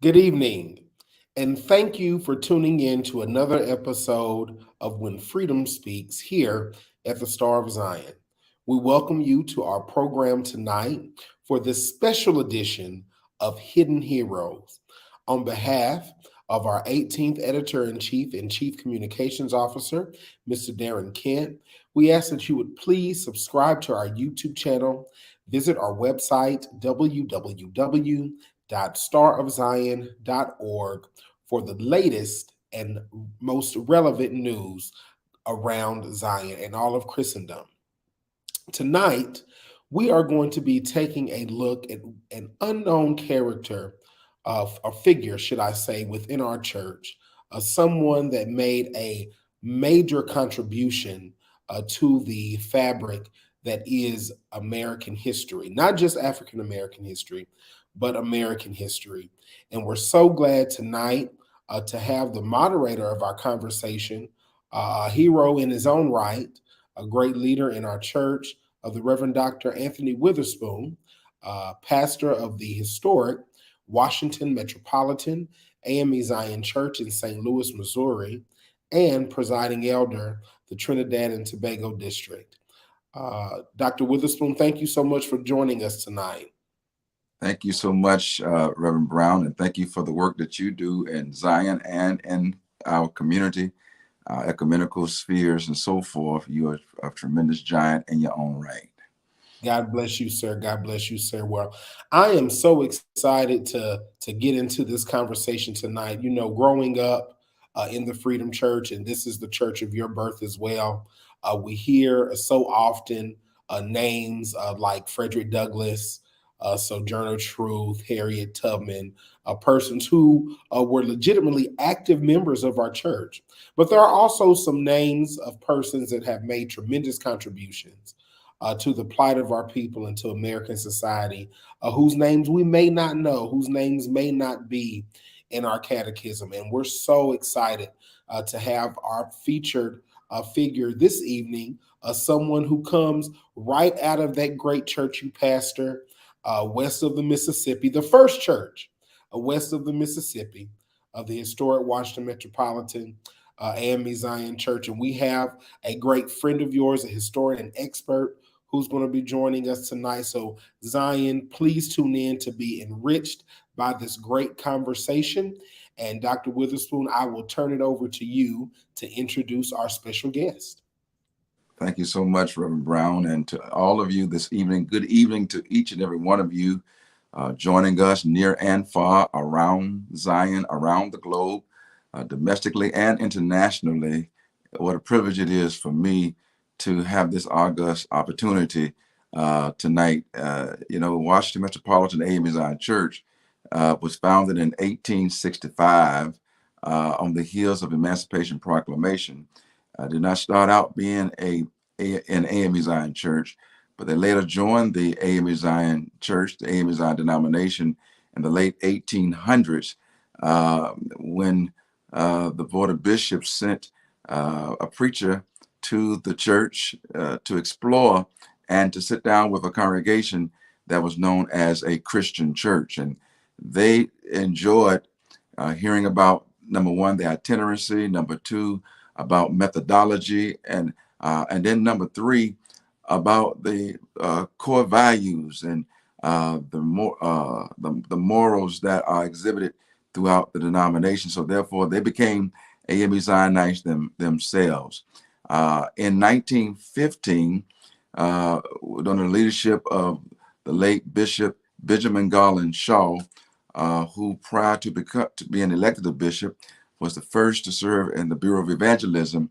Good evening, and thank you for tuning in to another episode of When Freedom Speaks here at the Star of Zion. We welcome you to our program tonight for this special edition of Hidden Heroes. On behalf of our 18th Editor in Chief and Chief Communications Officer, Mr. Darren Kent, we ask that you would please subscribe to our YouTube channel, visit our website, www.starofzion.org, for the latest and most relevant news around Zion and all of Christendom. Tonight, we are going to be taking a look at an unknown character of a figure, should I say, within our church, someone that made a major contribution to the fabric that is American history, not just African American history, but American history. And we're so glad tonight to have the moderator of our conversation, a hero in his own right, a great leader in our church, of the Reverend Dr. Anthony Witherspoon, pastor of the historic Washington Metropolitan AME Zion Church in St. Louis, Missouri, and presiding elder, the Trinidad and Tobago District. Dr. Witherspoon, thank you so much for joining us tonight. Thank you so much, Reverend Brown, and thank you for the work that you do in Zion and in our community, ecumenical spheres, and so forth. You are a tremendous giant in your own right. God bless you, sir. God bless you, sir. Well, I am so excited to get into this conversation tonight. You know, growing up in the Freedom Church, and this is the church of your birth as well, we hear so often names like Frederick Douglass, Sojourner Truth, Harriet Tubman, persons who were legitimately active members of our church. But there are also some names of persons that have made tremendous contributions to the plight of our people and to American society, whose names we may not know, whose names may not be in our catechism. And we're so excited to have our featured figure this evening, someone who comes right out of that great church you pastor west of the Mississippi, the first church west of the Mississippi, of the historic Washington Metropolitan AME Zion Church. And we have a great friend of yours, a historian and expert, who's going to be joining us tonight. So, Zion, please tune in to be enriched by this great conversation. And Dr. Witherspoon, I will turn it over to you to introduce our special guest. Thank you so much, Reverend Brown, and to all of you this evening. Good evening to each and every one of you joining us near and far around Zion, around the globe, domestically and internationally. What a privilege it is for me to have this august opportunity tonight. Washington Metropolitan AME Zion Church was founded in 1865 on the heels of Emancipation Proclamation. Did not start out being an AME Zion Church, but they later joined the AME Zion Church, the AME Zion denomination, in the late 1800s when the Board of Bishops sent a preacher to the church to explore and to sit down with a congregation that was known as a Christian church. And they enjoyed hearing about, number one, the itinerancy, number two, about methodology, and then number three, about the core values and the morals that are exhibited throughout the denomination. So therefore, they became AME Zionites themselves. In 1915, under the leadership of the late Bishop Benjamin Garland Shaw, who prior to being elected a bishop, was the first to serve in the Bureau of Evangelism.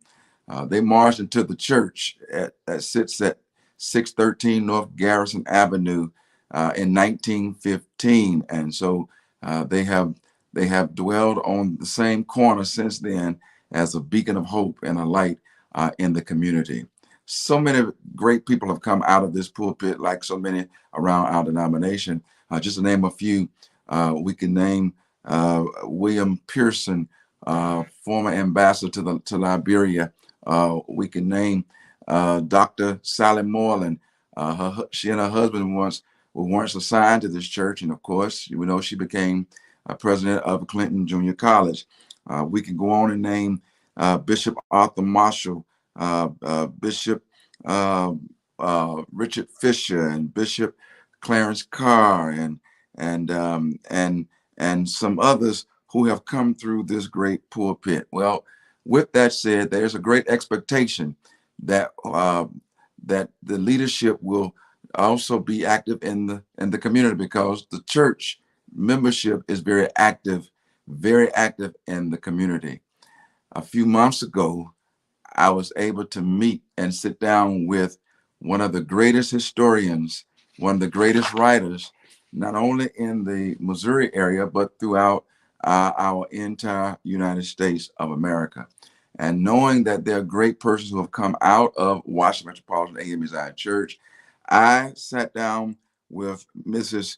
They marched into the church that sits at 613 North Garrison Avenue in 1915. And so they have dwelled on the same corner since then as a beacon of hope and a light in the community. So many great people have come out of this pulpit, like so many around our denomination. Just to name a few, we can name William Pearson, former ambassador to Liberia. We can name Dr. Sally Moreland. She and her husband were once assigned to this church, and of course, we know she became president of Clinton Junior College. We can go on and name Bishop Arthur Marshall, Bishop uh, Richard Fisher, and Bishop Clarence Carr, and and some others who have come through this great pulpit. Well, with that said, there's a great expectation that that the leadership will also be active in the community, because the church membership is very active in the community. A few months ago, I was able to meet and sit down with one of the greatest historians, one of the greatest writers, not only in the Missouri area, but throughout our entire United States of America. And knowing that there are great persons who have come out of Washington Metropolitan AME Zion Church, I sat down with Mrs.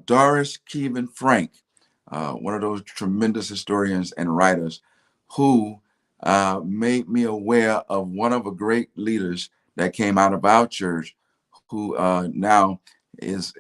Doris Keevan Frank, one of those tremendous historians and writers who made me aware of one of the great leaders that came out of our church, who now is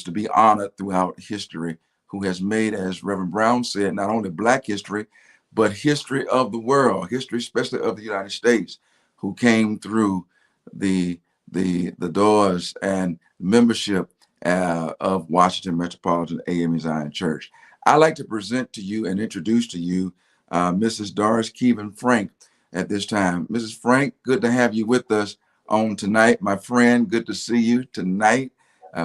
to be honored throughout history, who has made, as Reverend Brown said, not only Black history, but history of the world, history especially of the United States, who came through the the doors and membership of Washington Metropolitan AME Zion Church. I'd like to present to you and introduce to you Mrs. Doris Keevan Frank at this time. Mrs. Frank, good to have you with us on tonight. My friend, good to see you tonight.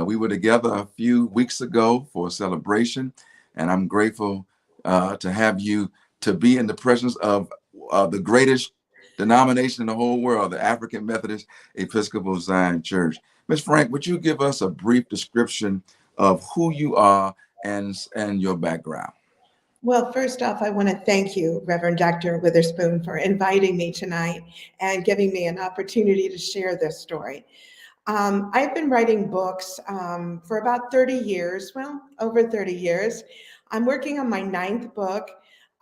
We were together a few weeks ago for a celebration, and I'm grateful to have you to be in the presence of the greatest denomination in the whole world, the African Methodist Episcopal Zion Church. Ms. Frank, would you give us a brief description of who you are and your background? Well, first off, I want to thank you, Reverend Dr. Witherspoon, for inviting me tonight and giving me an opportunity to share this story. I've been writing books for about 30 years, well, over 30 years. I'm working on my ninth book.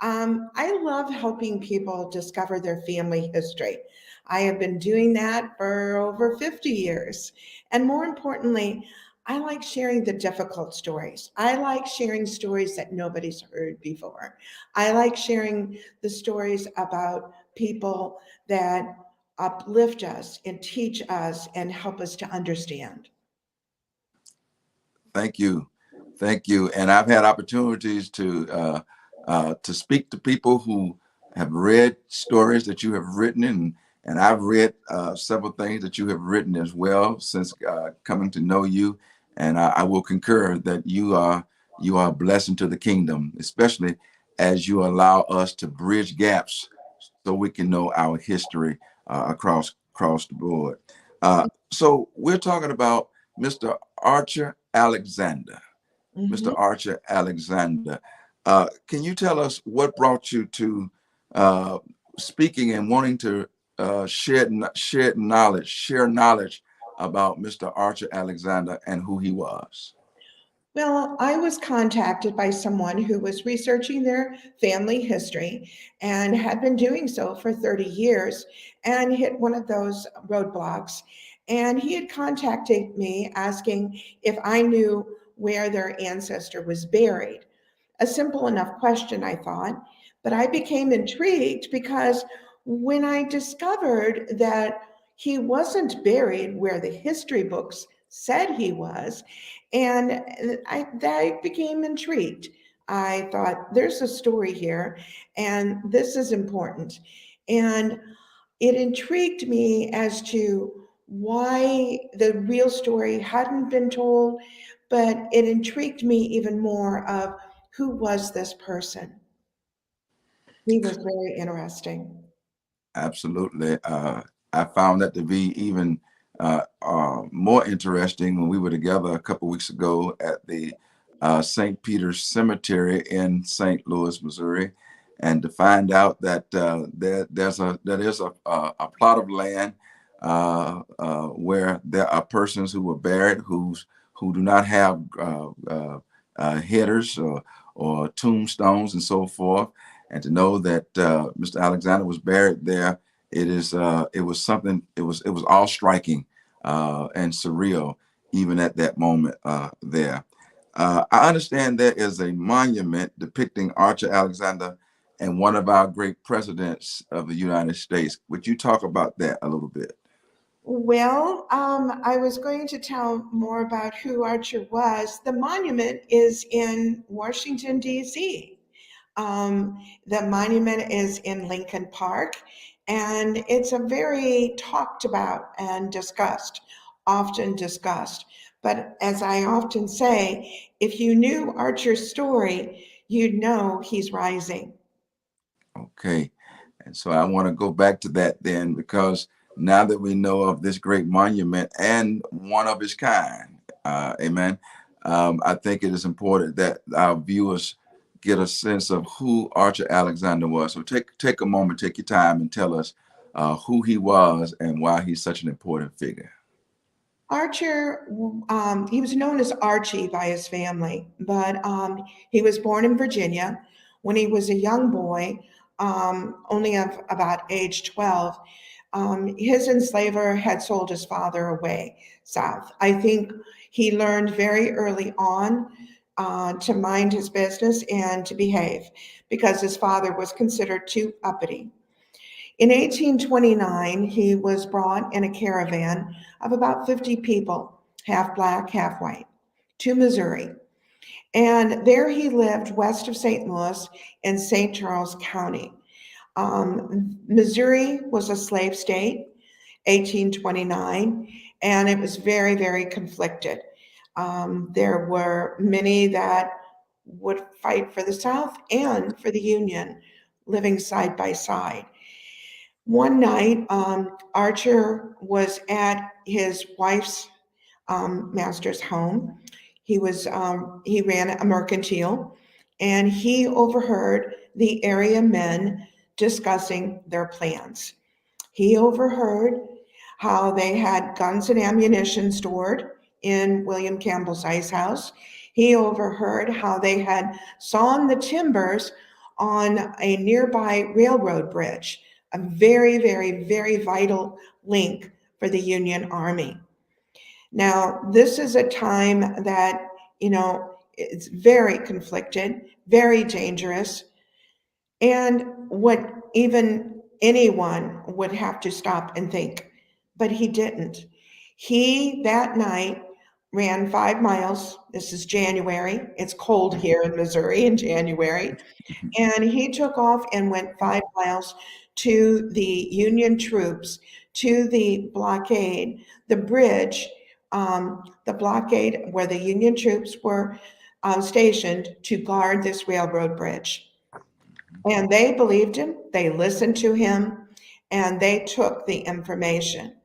I love helping people discover their family history. I have been doing that for over 50 years. And more importantly, I like sharing the difficult stories. I like sharing stories that nobody's heard before. I like sharing the stories about people that uplift us and teach us and help us to understand. Thank you. Thank you. And I've had opportunities to speak to people who have read stories that you have written, and I've read several things that you have written as well since coming to know you. And I will concur that you are a blessing to the kingdom, especially as you allow us to bridge gaps so we can know our history across the board. So we're talking about Mr. Archer Alexander. Mr. Mhm. Archer Alexander. Can you tell us what brought you to speaking and wanting to share knowledge about Mr. Archer Alexander and who he was? Well, I was contacted by someone who was researching their family history and had been doing so for 30 years and hit one of those roadblocks. And he had contacted me asking if I knew where their ancestor was buried. A simple enough question, I thought, but I became intrigued because when I discovered that he wasn't buried where the history books said he was, and I became intrigued. I thought, there's a story here, and this is important. And it intrigued me as to why the real story hadn't been told, but it intrigued me even more of who was this person. He was very interesting. Absolutely. I found that to be even more interesting when we were together a couple weeks ago at the St. Peter's Cemetery in St. Louis, Missouri, and to find out that there is a plot of land where there are persons who were buried who do not have headers or tombstones and so forth, and to know that Mr. Alexander was buried there, it was something. It was all striking and surreal, even at that moment there. I understand there is a monument depicting Archer Alexander and one of our great presidents of the United States. Would you talk about that a little bit? Well, I was going to tell more about who Archer was. The monument is in Washington, D.C. The monument is in Lincoln Park, and it's a very talked about and discussed, often discussed. But as I often say, if you knew Archer's story, you'd know he's rising. Okay. And so I want to go back to that then, because now that we know of this great monument and one of its kind, amen, I think it is important that our viewers get a sense of who Archer Alexander was. So take a moment, take your time, and tell us who he was and why he's such an important figure. Archer, he was known as Archie by his family, but he was born in Virginia. When he was a young boy, only of about age 12, his enslaver had sold his father away south. I think he learned very early on to mind his business and to behave because his father was considered too uppity. In 1829, he was brought in a caravan of about 50 people, half black, half white, to Missouri. And there he lived west of St. Louis in St. Charles County. Missouri was a slave state, 1829, and it was very, very conflicted. There were many that would fight for the South and for the Union, living side by side. One night, Archer was at his wife's master's home. He ran a mercantile, and he overheard the area men discussing their plans. He overheard how they had guns and ammunition stored in William Campbell's ice house. He overheard how they had sawn the timbers on a nearby railroad bridge, a very, very, very vital link for the Union Army. Now, this is a time that, it's very conflicted, very dangerous, and what even anyone would have to stop and think. But he didn't. He, that night, ran 5 miles. This is January. It's cold here in Missouri in January. And he took off and went 5 miles to the Union troops, to the blockade, the bridge, the blockade where the Union troops were stationed to guard this railroad bridge. And they believed him, they listened to him, and they took the information.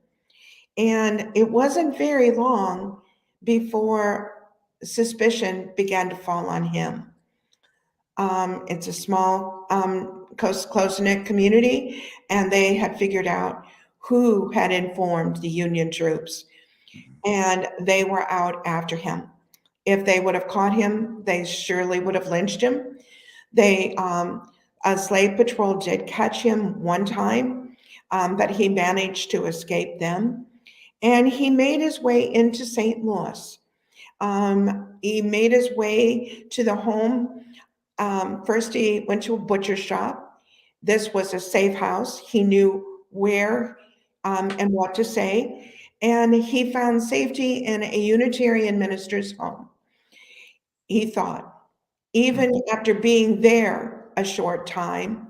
And it wasn't very long before suspicion began to fall on him. It's a small, close-knit community, and they had figured out who had informed the Union troops, and they were out after him. If they would have caught him, they surely would have lynched him. A slave patrol did catch him one time, but he managed to escape them. And he made his way into St. Louis. He made his way to the home. First, he went to a butcher shop. This was a safe house. He knew where and what to say. And he found safety in a Unitarian minister's home. He thought, even after being there a short time,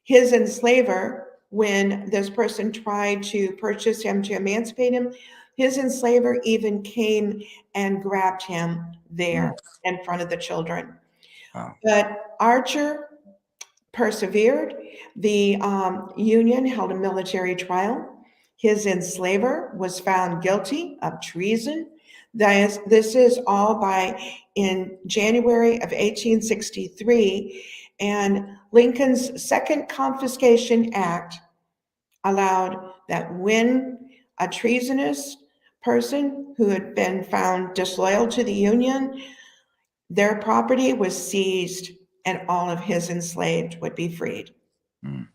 his enslaver, when this person tried to purchase him to emancipate him, his enslaver even came and grabbed him there in front of the children. Wow. But Archer persevered. The Union held a military trial. His enslaver was found guilty of treason. This is all in January of 1863, and Lincoln's Second Confiscation Act allowed that when a treasonous person who had been found disloyal to the Union, their property was seized and all of his enslaved would be freed. Mm.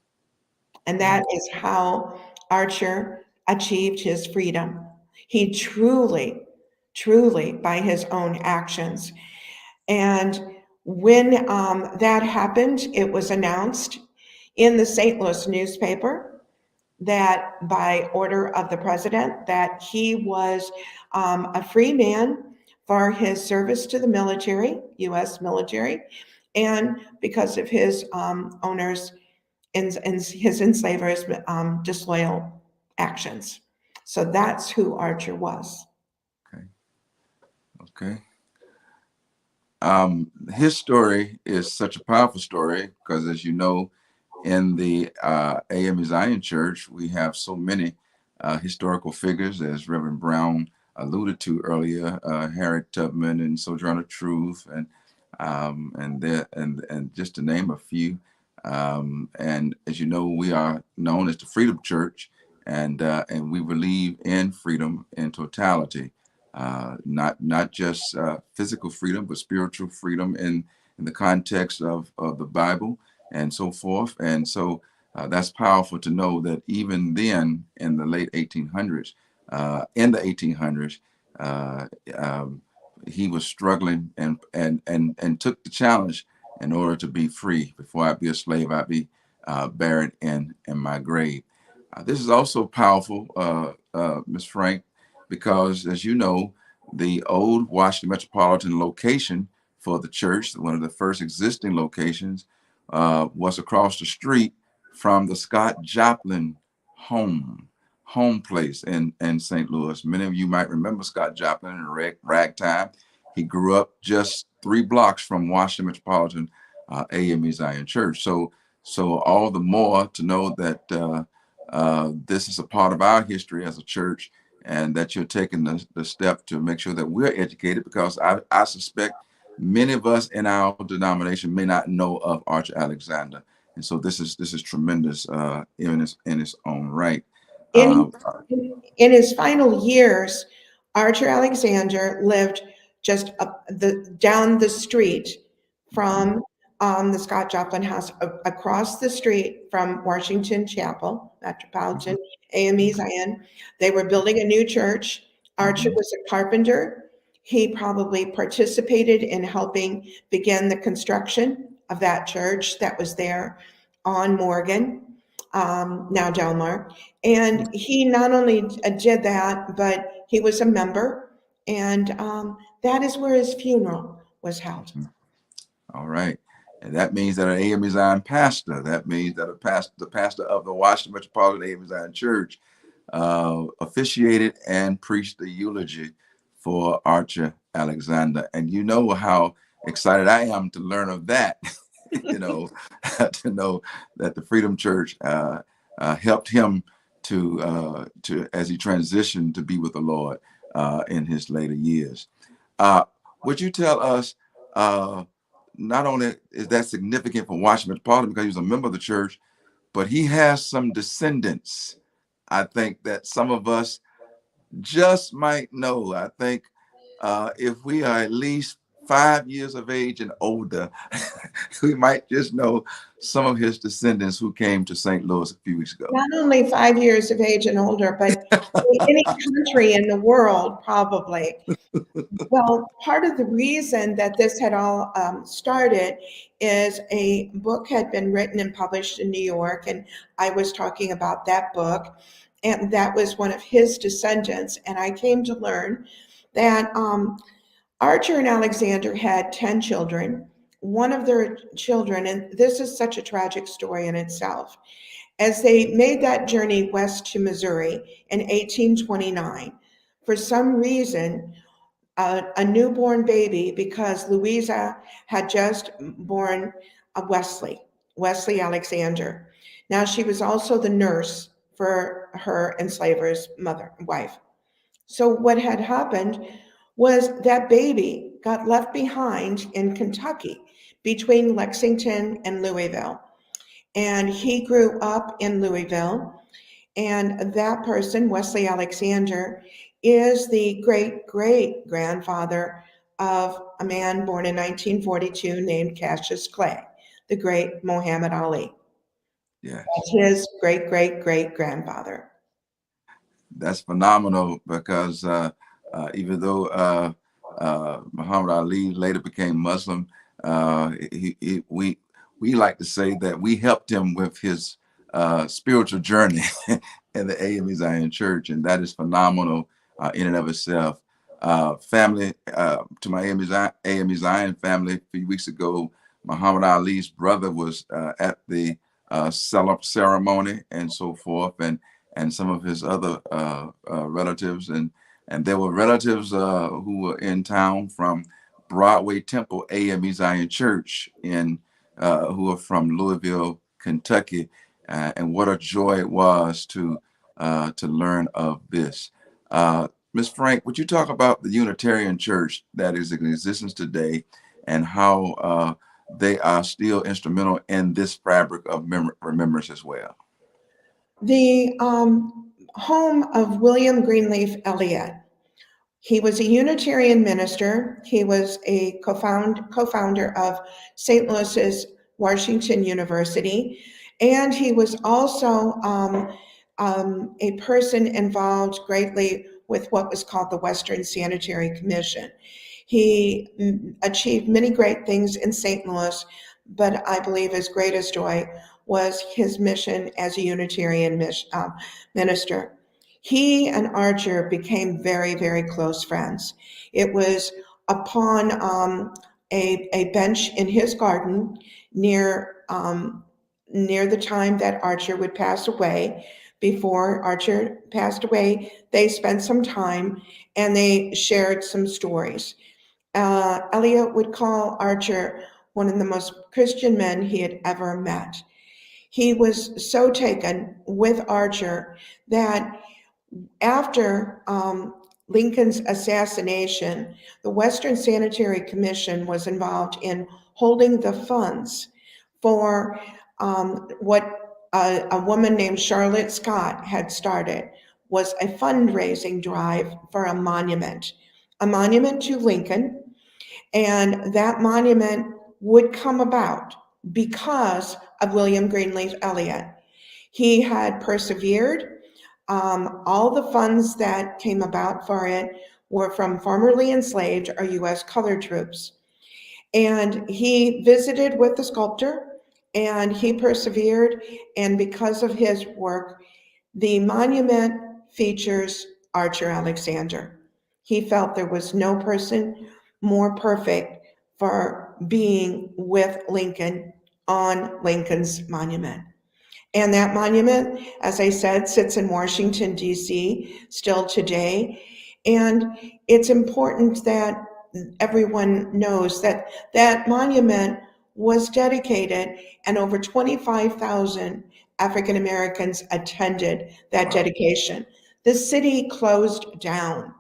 And that is how Archer achieved his freedom. He truly, truly, by his own actions. And when that happened, it was announced in the St. Louis newspaper that by order of the president that he was a free man for his service to the military, U.S. military, and because of his owners and his enslavers' disloyal actions. So that's who Archer was. Okay. Okay. His story is such a powerful story because, as you know, in the AME Zion Church, we have so many historical figures, as Reverend Brown alluded to earlier, Harriet Tubman and Sojourner Truth, and just to name a few. And as you know, we are known as the Freedom Church, and we believe in freedom in totality, not just physical freedom, but spiritual freedom in the context of the Bible and so forth. And so that's powerful to know that even then, in the late 1800s, uh, um, he was struggling and took the challenge in order to be free. Before I be a slave, I'd be buried in my grave. This is also powerful, Ms. Frank, because as you know, the old Washington Metropolitan location for the church, one of the first existing locations, was across the street from the Scott Joplin home place in St. Louis. Many of you might remember Scott Joplin in ragtime. He grew up just 3 blocks from Washington Metropolitan AME Zion Church. So all the more to know that this is a part of our history as a church, and that you're taking the step to make sure that we're educated, because I suspect many of us in our denomination may not know of Archer Alexander. And so this is tremendous in its own right. Uh, In, in his final years, Archer Alexander lived just down the street mhm, from the Scott Joplin House, across the street from Washington Chapel, Metropolitan mhm, AME okay, Zion. They were building a new church. Archer mhm, was a carpenter. He probably participated in helping begin the construction of that church that was there on Morgan, now Delmar. And he not only did that, but he was a member, and that is where his funeral was held. mhm. All right. And that means that an AME Zion pastor, that means that the pastor of the Washington Metropolitan AME Zion Church officiated and preached the eulogy for Archer Alexander. And you know how excited I am to learn of that, you know, to know that the Freedom Church helped him to as he transitioned to be with the Lord in his later years. Uh, would you tell us, uh, not only is that significant for Washington Metropolitan because he was a member of the church, but he has some descendants, I think, that some of us just might know. I think if we are at least 5 years of age and older, we might just know some of his descendants who came to St. Louis a few weeks ago. Not only 5 years of age and older, but any country in the world, probably. Well, part of the reason that this had all started is a book had been written and published in New York, and I was talking about that book, and that was one of his descendants. And I came to learn that Archer and Alexander had 10 children. One of their children, and this is such a tragic story in itself, as they made that journey west to Missouri in 1829, for some reason, a newborn baby, because Louisa had just born a Wesley Alexander. Now, she was also the nurse for her enslaver's wife. So, what had happened was that baby got left behind in Kentucky between Lexington and Louisville. And he grew up in Louisville, and that person, Wesley Alexander, is the great great grandfather of a man born in 1942 named Cassius Clay, the great Muhammad Ali. Yes. That's his great great great grandfather. That's phenomenal because even though Muhammad Ali later became Muslim. We like to say that we helped him with his spiritual journey in the AME Zion Church, and that is phenomenal in and of itself. Family, to my AME Zion family, a few weeks ago, Muhammad Ali's brother was at the ceremony and so forth, and some of his other relatives, and there were relatives who were in town from Broadway Temple AME Zion Church who are from Louisville, Kentucky, and what a joy it was to learn of this. Ms. Frank, would you talk about the Unitarian Church that is in existence today and how they are still instrumental in this fabric of remembrance as well? The home of William Greenleaf Eliot. He was a Unitarian minister. He was a co-founder of St. Louis's Washington University, and he was also a person involved greatly with what was called the Western Sanitary Commission. He achieved many great things in St. Louis, but I believe his greatest joy was his mission as a Unitarian minister. He and Archer became very, very close friends. It was upon a bench in his garden near the time that Archer would pass away. Before Archer passed away, they spent some time and they shared some stories. Eliot would call Archer one of the most Christian men he had ever met. He was so taken with Archer that after Lincoln's assassination, the Western Sanitary Commission was involved in holding the funds for what a woman named Charlotte Scott had started, was a fundraising drive for a monument to Lincoln. And that monument would come about because of William Greenleaf Eliot. He had persevered. All the funds that came about for it were from formerly enslaved or U.S. colored troops. And he visited with the sculptor and he persevered. And because of his work, the monument features Archer Alexander. He felt there was no person more perfect for being with Lincoln on Lincoln's monument. And that monument, as I said, sits in Washington, D.C. still today. And it's important that everyone knows that that monument was dedicated and over 25,000 African Americans attended that dedication. The city closed down.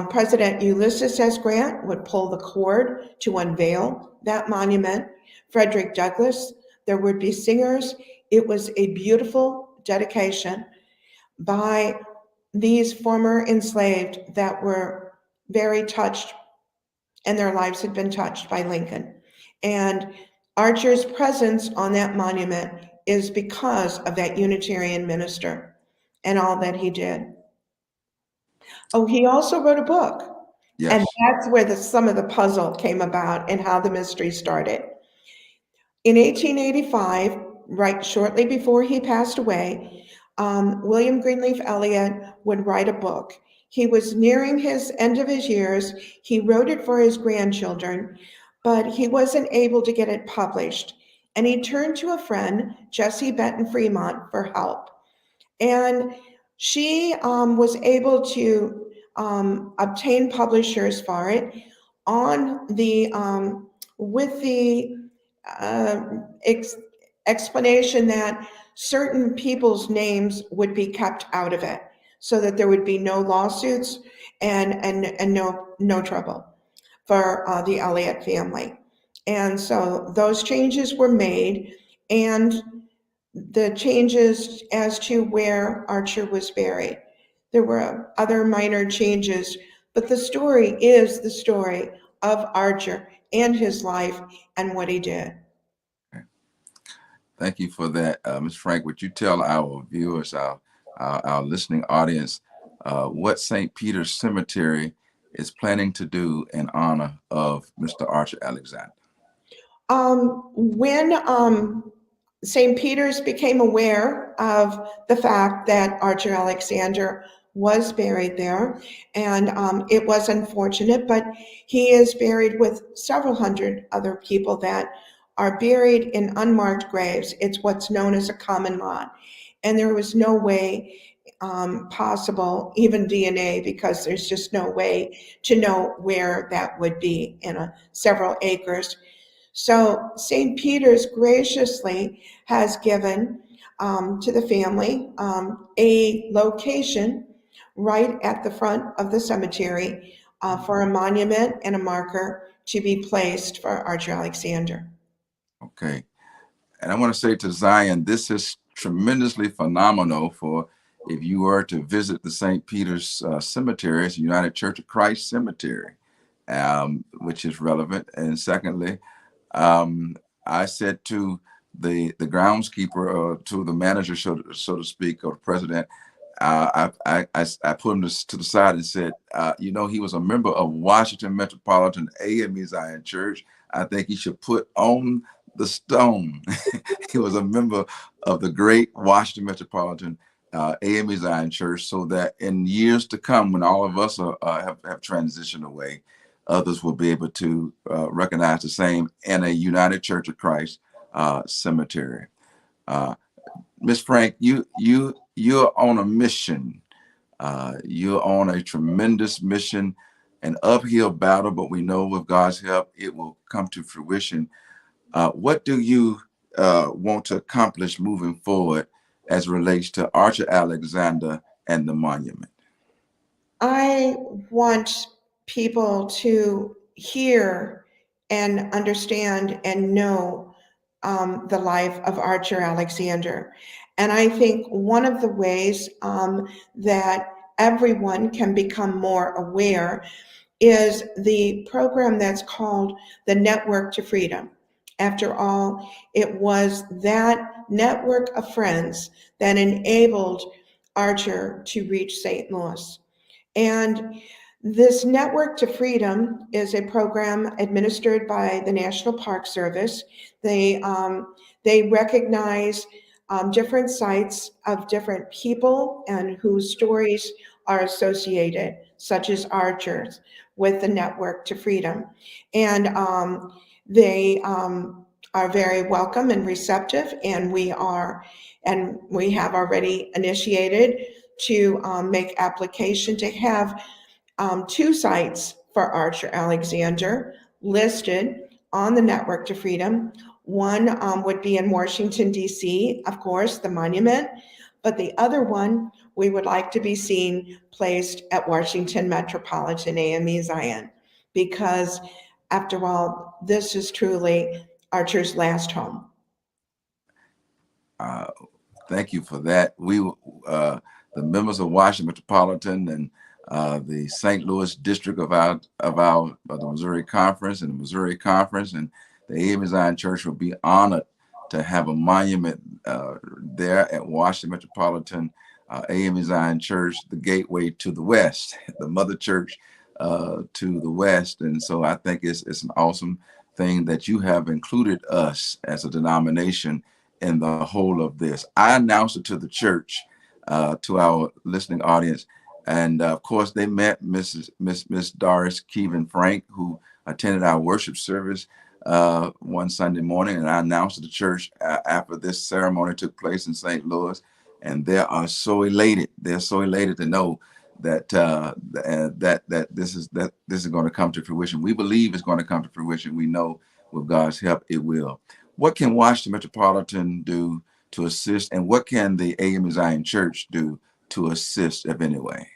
President Ulysses S. Grant would pull the cord to unveil that monument. Frederick Douglass, there would be singers. It was a beautiful dedication by these former enslaved that were very touched, and their lives had been touched by Lincoln. And Archer's presence on that monument is because of that Unitarian minister and all that he did. Oh, he also wrote a book. And Yes. that's where some of the puzzle came about and how the mystery started. In 1885, right shortly before he passed away, William Greenleaf Eliot would write a book. He was nearing his end of his years. He wrote it for his grandchildren, but he wasn't able to get it published. And he turned to a friend, Jessie Benton Fremont, for help. And she was able to obtain publishers for it on the with the explanation that certain people's names would be kept out of it so that there would be no lawsuits and no trouble for the Eliot family. And so those changes were made, and the changes as to where Archer was buried. There were other minor changes, but the story is the story of Archer and his life and what he did. Thank you for that, Ms. Frank. Would you tell our viewers, our listening audience, what St. Peter's Cemetery is planning to do in honor of Mr. Archer Alexander? When St. Peter's became aware of the fact that Archer Alexander was buried there, and it was unfortunate, but he is buried with several hundred other people that are buried in unmarked graves. It's what's known as a common lot. And there was no way possible, even DNA, because there's just no way to know where that would be in several acres. So St. Peter's graciously has given to the family a location right at the front of the cemetery for a monument and a marker to be placed for Archer Alexander. Okay. And I want to say to Zion, this is tremendously phenomenal for if you were to visit the St. Peter's Cemetery, it's United Church of Christ Cemetery, which is relevant. And secondly, I said to the groundskeeper, to the manager, so to speak, or the president, I put him to the side and said, he was a member of Washington Metropolitan AME Zion Church. I think he should put on the stone. He was a member of the great Washington Metropolitan AME Zion Church, so that in years to come, when all of us have transitioned away, others will be able to recognize the same in a United Church of Christ cemetery. Miss Frank, you're on a mission. You're on a tremendous mission, an uphill battle, but we know with God's help, it will come to fruition. What do you want to accomplish moving forward as it relates to Archer Alexander and the monument? I want people to hear and understand and know the life of Archer Alexander. And I think one of the ways that everyone can become more aware is the program that's called the Network to Freedom. After all, it was that network of friends that enabled Archer to reach St. Louis. And this Network to Freedom is a program administered by the National Park Service. They recognize different sites of different people and whose stories are associated, such as Archer's, with the Network to Freedom. And they are very welcome and receptive, and we have already initiated to make application to have 2 sites for Archer Alexander listed on the Network to Freedom. One would be in Washington, D.C., of course, the monument, but the other one we would like to be seen placed at Washington Metropolitan AME Zion, because after all, this is truly Archer's last home. Thank you for that. We, the members of Washington Metropolitan and the St. Louis district of the Missouri Conference and the Missouri Conference and the AME Zion Church will be honored to have a monument there at Washington Metropolitan AME Zion Church, the gateway to the West, the mother church to the West. And so I think it's an awesome thing that you have included us as a denomination in the whole of this. I announced it to the church, to our listening audience. And of course, they met Miss Doris Keevan Frank, who attended our worship service one Sunday morning. And I announced to the church after this ceremony took place in St. Louis. And they are so elated. They're so elated to know that that this is going to come to fruition. We believe it's going to come to fruition. We know with God's help it will. What can Washington Metropolitan do to assist, and what can the AME Zion Church do to assist, if any way?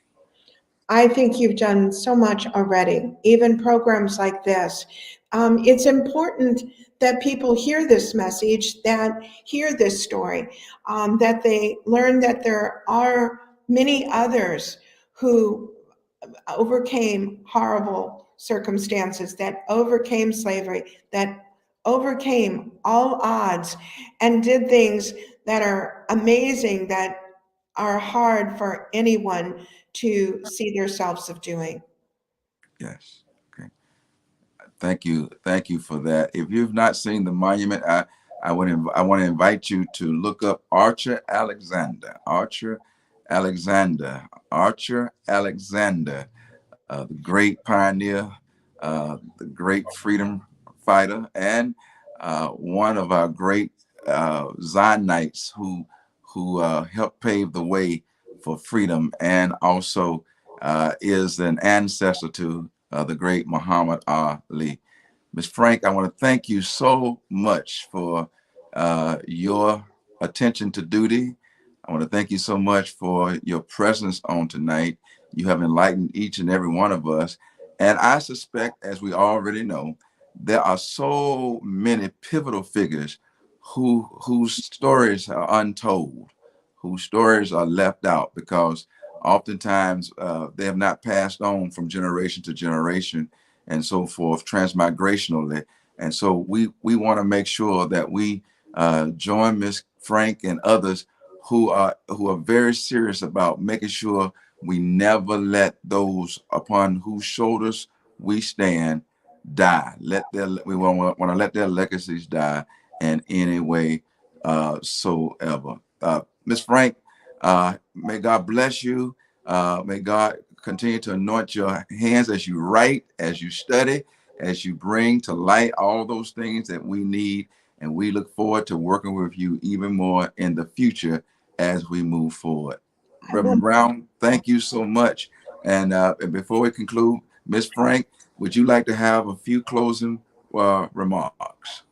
I think you've done so much already, even programs like this. It's important that people hear this message, that hear this story, that they learn that there are many others who overcame horrible circumstances, that overcame slavery, that overcame all odds and did things that are amazing, that are hard for anyone to see themselves of doing. Yes. Okay. Thank you for that. If you've not seen the monument, I want to invite you to look up Alexander, Archer Alexander, the great pioneer, the great freedom fighter, and one of our great Zionites who helped pave the way for freedom, and also is an ancestor to the great Muhammad Ali. Ms. Frank, I want to thank you so much for your attention to duty. I want to thank you so much for your presence on tonight. You have enlightened each and every one of us. And I suspect, as we already know, there are so many pivotal figures whose stories are untold, whose stories are left out because oftentimes they have not passed on from generation to generation and so forth transmigrationally. And so we want to make sure that we join Miss Frank and others who are very serious about making sure we never let those upon whose shoulders we stand die. We want to let their legacies die in any way so ever. Miss Frank, may God bless you. May God continue to anoint your hands as you write, as you study, as you bring to light all those things that we need. And we look forward to working with you even more in the future as we move forward. I will. Reverend Brown, thank you so much. And before we conclude, Miss Frank, would you like to have a few closing remarks?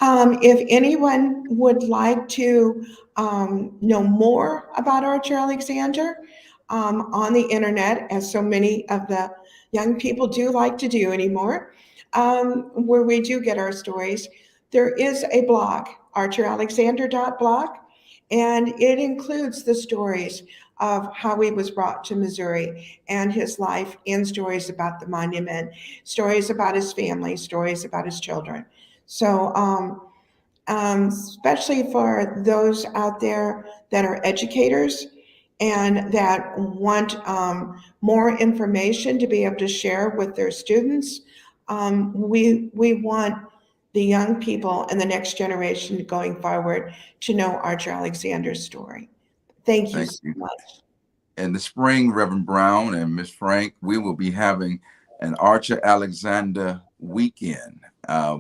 If anyone would like to know more about Archer Alexander on the internet, as so many of the young people do like to do anymore, where we do get our stories, there is a blog, archeralexander.blog, and it includes the stories of how he was brought to Missouri and his life, and stories about the monument, stories about his family, stories about his children. So, especially for those out there that are educators and that want more information to be able to share with their students, we want the young people and the next generation going forward to know Archer Alexander's story. Thank you Thank so you. much. In the spring, Reverend Brown and Miss Frank, we will be having an Archer Alexander weekend.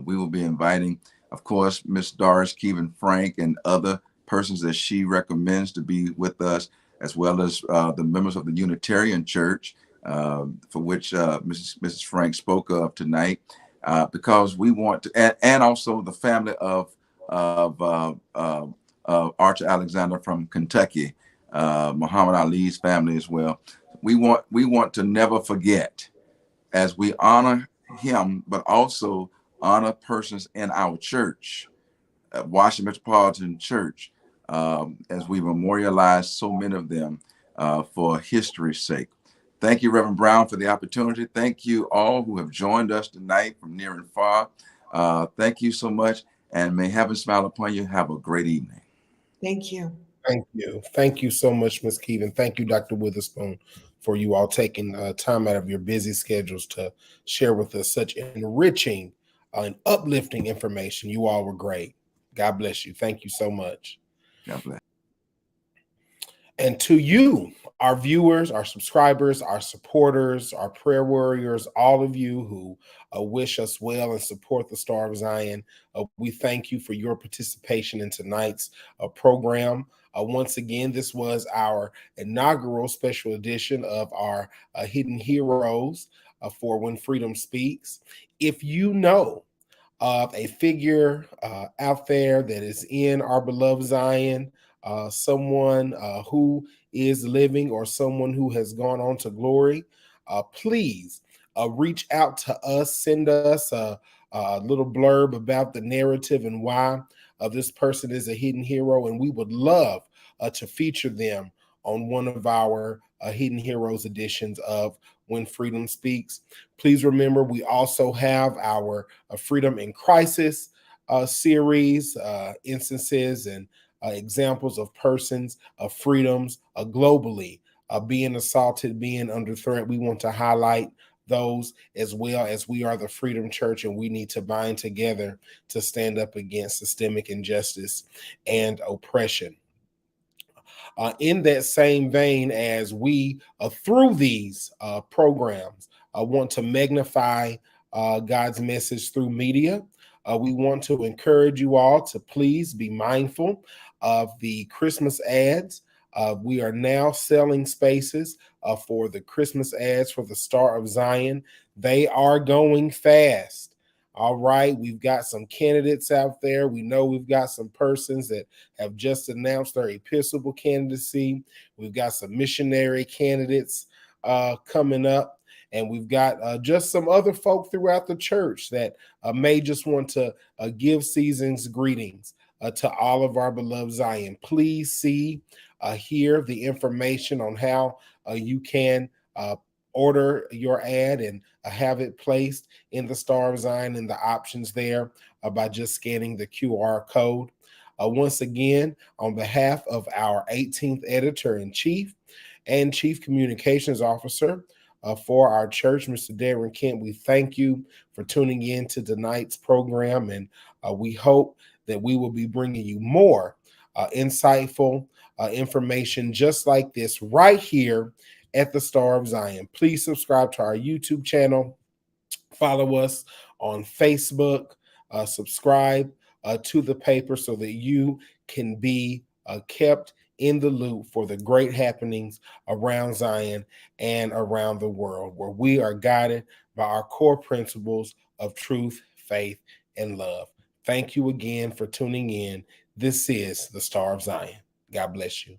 We will be inviting, of course, Miss Doris Keevan Frank and other persons that she recommends to be with us, as well as the members of the Unitarian Church, for which Mrs. Frank spoke of tonight, because we want to, and also the family of, uh, uh, of Archer Alexander from Kentucky, Muhammad Ali's family as well. We want to never forget as we honor him, but also honor persons in our church, Washington Metropolitan Church, as we memorialize so many of them for history's sake. Thank you, Reverend Brown, for the opportunity. Thank you all who have joined us tonight from near and far. Thank you so much, and may heaven smile upon you. Have a great evening. Thank you. Thank you. Thank you so much, Ms. Keevan. Thank you, Dr. Witherspoon, for you all taking time out of your busy schedules to share with us such enriching and uplifting information. You all were great. God bless you. Thank you so much. God bless. And to you, our viewers, our subscribers, our supporters, our prayer warriors, all of you who wish us well and support the Star of Zion, we thank you for your participation in tonight's program. Once again, this was our inaugural special edition of our Hidden Heroes for When Freedom Speaks. If you know of a figure out there that is in our beloved Zion, someone who is living or someone who has gone on to glory, please reach out to us. Send us a little blurb about the narrative and why this person is a hidden hero. And we would love to feature them on one of our Hidden Heroes editions of When Freedom Speaks. Please remember, we also have our Freedom in Crisis series, instances and examples of persons of freedoms globally being assaulted, being under threat. We want to highlight those as well, as we are the Freedom Church and we need to bind together to stand up against systemic injustice and oppression. In that same vein, as we, through these programs, want to magnify God's message through media, we want to encourage you all to please be mindful of the Christmas ads. We are now selling spaces for the Christmas ads for the Star of Zion. They are going fast. All right, we've got some candidates out there. We know we've got some persons that have just announced their episcopal candidacy. We've got some missionary candidates coming up. And we've got just some other folk throughout the church that may just want to give season's greetings to all of our beloved Zion. Please see, hear the information on how you can order your ad and have it placed in the Star of Zion and the options there by just scanning the QR code. Once again, on behalf of our 18th editor-in-chief and chief communications officer for our church, Mr. Darren Kent, we thank you for tuning in to tonight's program, and we hope that we will be bringing you more insightful information just like this right here at the Star of Zion. Please subscribe to our YouTube channel. Follow us on Facebook. Subscribe to the paper so that you can be kept in the loop for the great happenings around Zion and around the world, where we are guided by our core principles of truth, faith, and love. Thank you again for tuning in. This is the Star of Zion. God bless you.